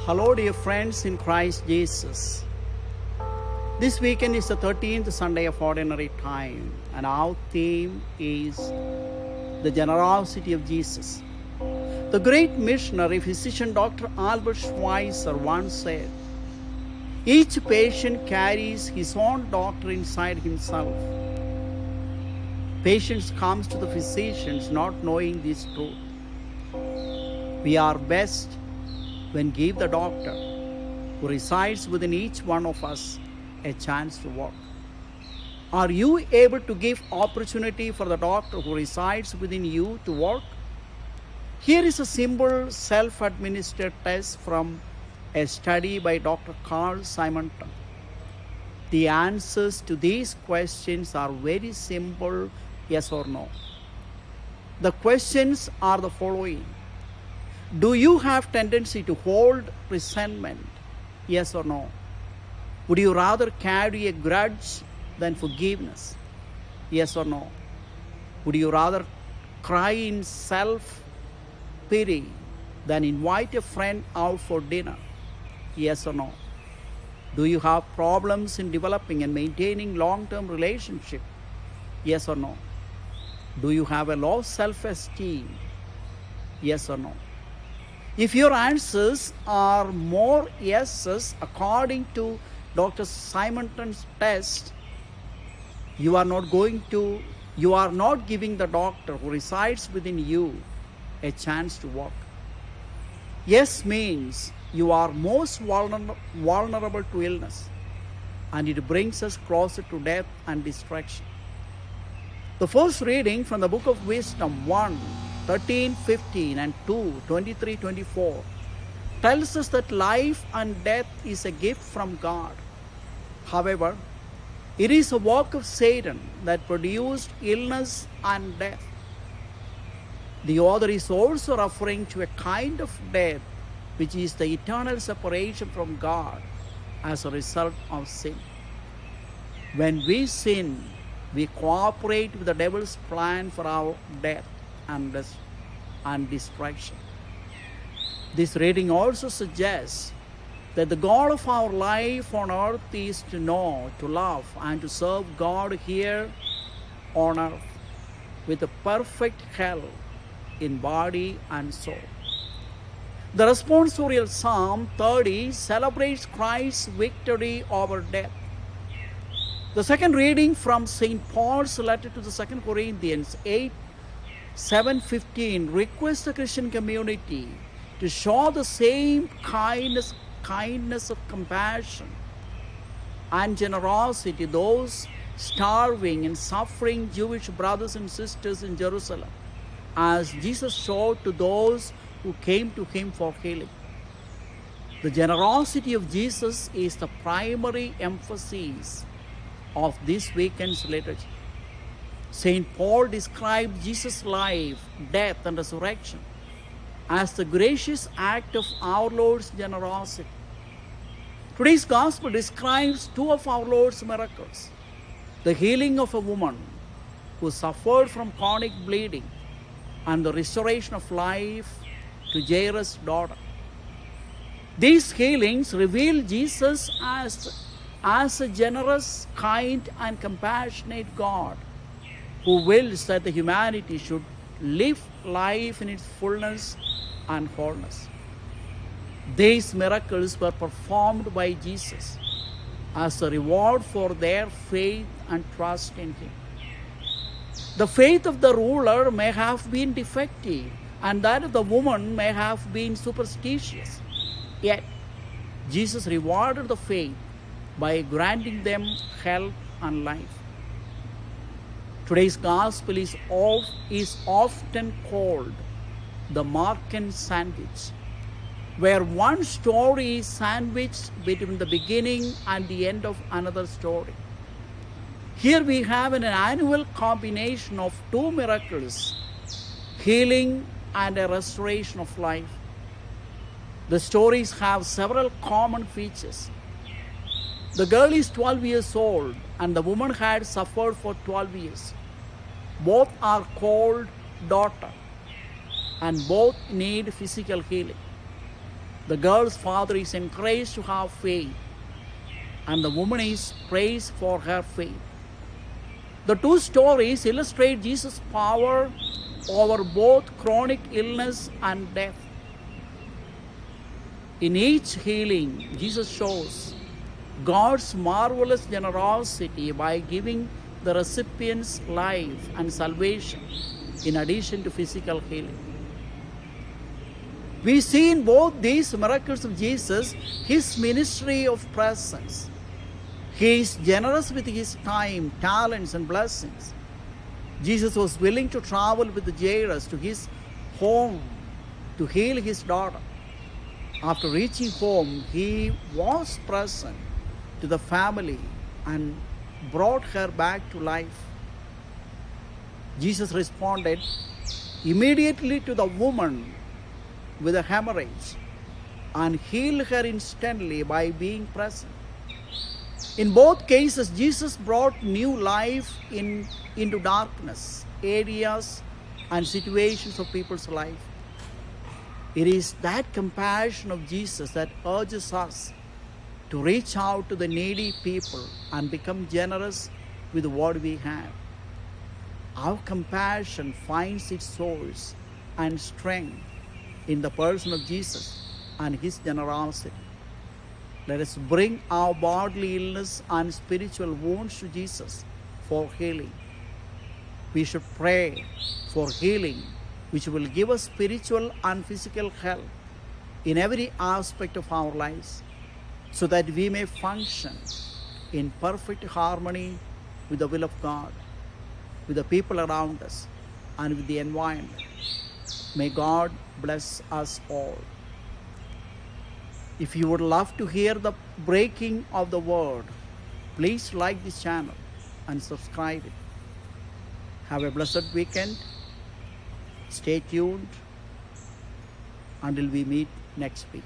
Hello, dear friends in Christ Jesus. This weekend is the 13th Sunday of Ordinary Time, and our theme is the generosity of Jesus. The great missionary physician Dr. Albert Schweitzer once said, "Each patient carries his own doctor inside himself." Patients comes to the physicians not knowing this truth. We are best when give the doctor who resides within each one of us a chance to work. Are you able to give opportunity for the doctor who resides within you to work? Here is a simple self-administered test from a study by Dr. Carl Simonton. The answers to these questions are very simple, yes or no. The questions are the following. Do you have tendency to hold resentment? Yes or no? Would you rather carry a grudge than forgiveness? Yes or no? Would you rather cry in self-pity than invite a friend out for dinner? Yes or no? Do you have problems in developing and maintaining long-term relationship? Yes or no? Do you have a low self-esteem? Yes or no? If your answers are more yeses according to Dr. Simonton's test, you are not giving the doctor who resides within you a chance to work. Yes means you are most vulnerable to illness, and it brings us closer to death and destruction. The first reading from the book of Wisdom 1:13-15 and 2:23-24 tells us that life and death is a gift from God. However, it is a work of Satan that produced illness and death. The author is also referring to a kind of death which is the eternal separation from God as a result of sin. When we sin, we cooperate with the devil's plan for our death and destruction. This reading also suggests that the goal of our life on earth is to know, to love, and to serve God here on earth with a perfect health in body and soul. The responsorial Psalm 30 celebrates Christ's victory over death. The second reading from St. Paul's letter to the 2 Corinthians 8:7-15 requests the Christian community to show the same kindness of compassion and generosity to those starving and suffering Jewish brothers and sisters in Jerusalem, as Jesus showed to those who came to him for healing. The generosity of Jesus is the primary emphasis of this weekend's liturgy. St. Paul described Jesus' life, death, and resurrection as the gracious act of our Lord's generosity. Today's Gospel describes two of our Lord's miracles: the healing of a woman who suffered from chronic bleeding and the restoration of life to Jairus' daughter. These healings reveal Jesus as a generous, kind, and compassionate God who wills that the humanity should live life in its fullness and wholeness. These miracles were performed by Jesus as a reward for their faith and trust in him. The faith of the ruler may have been defective, and that of the woman may have been superstitious. Yet, Jesus rewarded the faith by granting them health and life. Today's Gospel is often called the Markan sandwich, where one story is sandwiched between the beginning and the end of another story. Here we have an annual combination of two miracles, healing and a restoration of life. The stories have several common features. The girl is 12 years old and the woman had suffered for 12 years. Both are called daughter and both need physical healing. The girl's father is encouraged to have faith, and the woman is praised for her faith. The two stories illustrate Jesus' power over both chronic illness and death. In each healing, Jesus shows God's marvelous generosity by giving the recipients life and salvation in addition to physical healing. We see in both these miracles of Jesus his ministry of presence. He is generous with his time, talents, and blessings. Jesus was willing to travel with Jairus to his home to heal his daughter. After reaching home, he was present to the family and brought her back to life. Jesus responded immediately to the woman with a hemorrhage and healed her instantly by being present. In both cases, Jesus brought new life into darkness, areas, and situations of people's life. It is that compassion of Jesus that urges us to reach out to the needy people and become generous with what we have. Our compassion finds its source and strength in the person of Jesus and his generosity. Let us bring our bodily illness and spiritual wounds to Jesus for healing. We should pray for healing, which will give us spiritual and physical health in every aspect of our lives, so that we may function in perfect harmony with the will of God, with the people around us, and with the environment. May God bless us all. If you would love to hear the breaking of the word, please like this channel and subscribe it. Have a blessed weekend. Stay tuned until we meet next week.